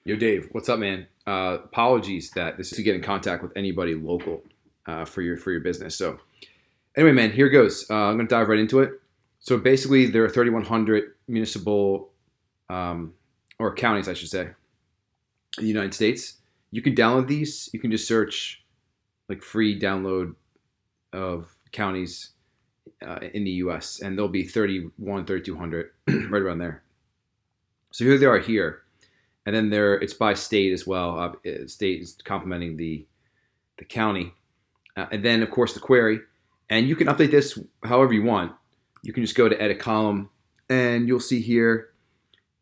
Yo, Dave, what's up, man? Apologies that this is to get in contact with anybody local for your business. So, anyway, man, here goes. I'm going to dive right into it. So, basically, there are 3,100 municipal or counties, I should say, in the United States. You can download these. You can just search like free download of counties in the U.S. and there'll be 31, 3,200 right around there. So here they are here. And then there it's by state as well. State is complementing the county, and then of course the query. And you can update this however you want. You can just go to edit column, and you'll see here,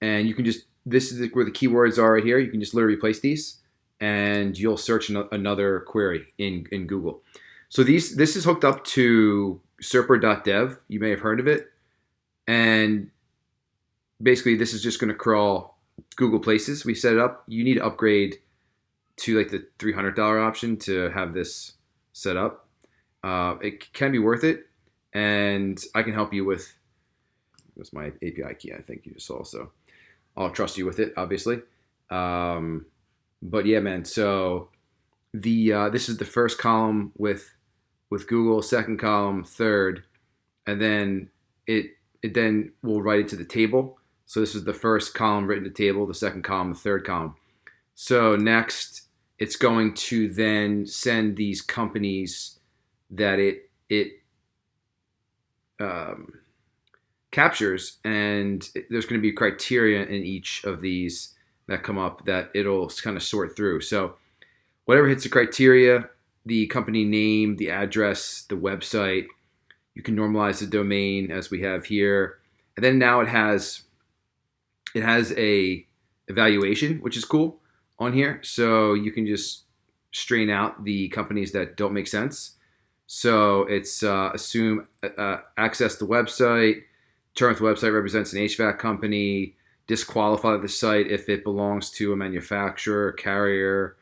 and you can just this is where the keywords are right here. You can just literally replace these, and you'll search another query in Google. So this is hooked up to Serper.dev. You may have heard of it, and basically this is just going to crawl Google Places. We set it up. You need to upgrade to like the $300 option to have this set up. It can be worth it, and I can help you with. That's my API key. I think you just saw. So I'll trust you with it, obviously. But yeah, man. So the this is the first column with Google, second column, third, and then it then will write it to the table. So this is the first column written to table, the second column, the third column. So next, it's going to then send these companies that it captures, and there's going to be criteria in each of these that come up that it'll kind of sort through. So whatever hits the criteria, the company name, the address, the website, you can normalize the domain as we have here, and then now it has a evaluation, which is cool on here. So you can just strain out the companies that don't make sense. So it's assume access the website, term if the website represents an HVAC company, disqualify the site if it belongs to a manufacturer, carrier,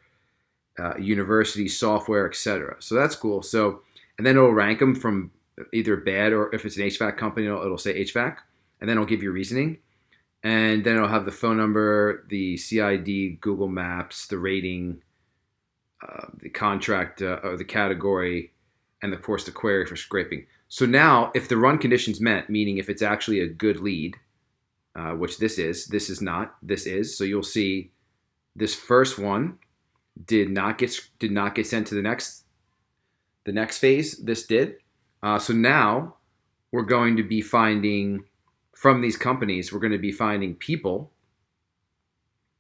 university, software, etc. So that's cool. So and then it'll rank them from either bad or if it's an HVAC company, it'll say HVAC, and then it'll give you reasoning. And then it'll have the phone number, the CID, Google Maps, the rating, the contract or the category, and of course the query for scraping. So now, if the run condition's met, meaning if it's actually a good lead, which this is not, this is. So you'll see this first one did not get sent to the next phase. This did. So now we're going to be finding from these companies, we're going to be finding people.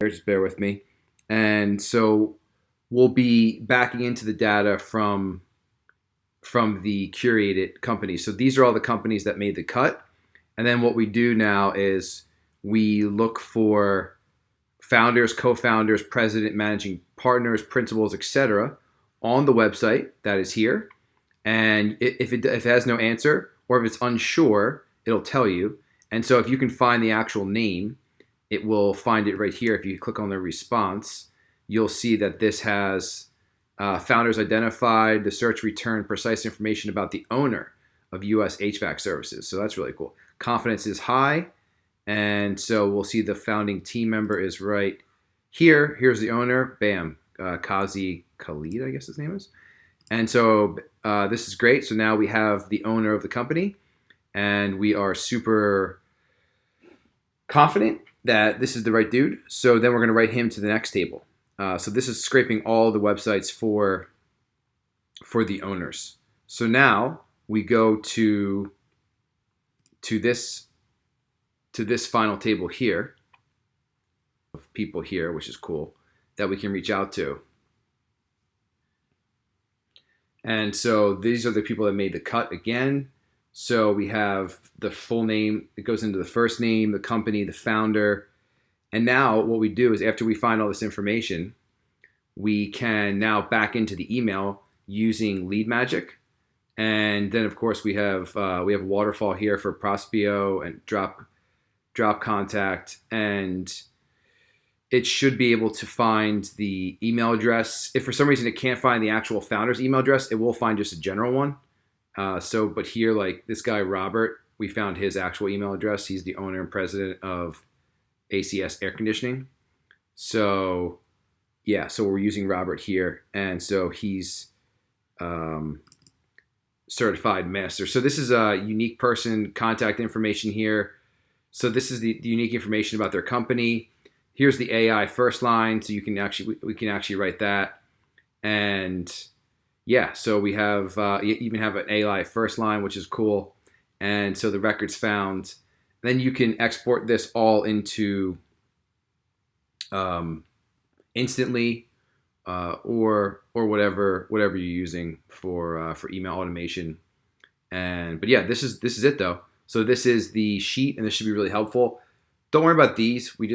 Just bear with me. And so we'll be backing into the data from the curated companies. So these are all the companies that made the cut. And then what we do now is we look for founders, co-founders, president, managing partners, principals, etc. on the website that is here. And if it has no answer or if it's unsure, it'll tell you. And so if you can find the actual name, it will find it right here. If you click on the response, you'll see that this has founders identified, the search returned precise information about the owner of US HVAC services. So that's really cool. Confidence is high. And so we'll see the founding team member is right here. Here's the owner. Bam. Kazi Khalid, I guess his name is. And so this is great. So now we have the owner of the company, and we are super confident that this is the right dude. So then we're going to write him to the next table. So this is scraping all the websites for the owners. So now we go to this final table here of people here, which is cool, that we can reach out to. And so these are the people that made the cut again. So we have the full name. It goes into the first name, the company, the founder. And now what we do is after we find all this information, we can now back into the email using Lead Magic. And then, of course, we have waterfall here for Prospeo and drop contact. And it should be able to find the email address. If for some reason it can't find the actual founder's email address, it will find just a general one. But here, like this guy, Robert, we found his actual email address. He's the owner and president of ACS Air Conditioning. So yeah, so we're using Robert here, and so he's um, certified master. So this is a unique person contact information here. So this is the unique information about their company. Here's the AI first line, so you can actually we can actually write that. And yeah, so we have you even have an AI first line, which is cool. And so the records found. Then you can export this all into um, instantly or whatever you're using for email automation. And but yeah, this is it though. So this is the sheet, and this should be really helpful. Don't worry about these. We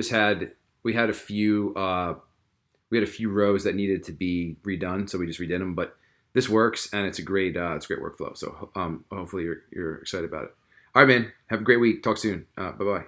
had a few rows that needed to be redone, so we just redid them. But this works, and it's a great workflow. So hopefully you're excited about it. All right, man. Have a great week. Talk soon. Bye bye.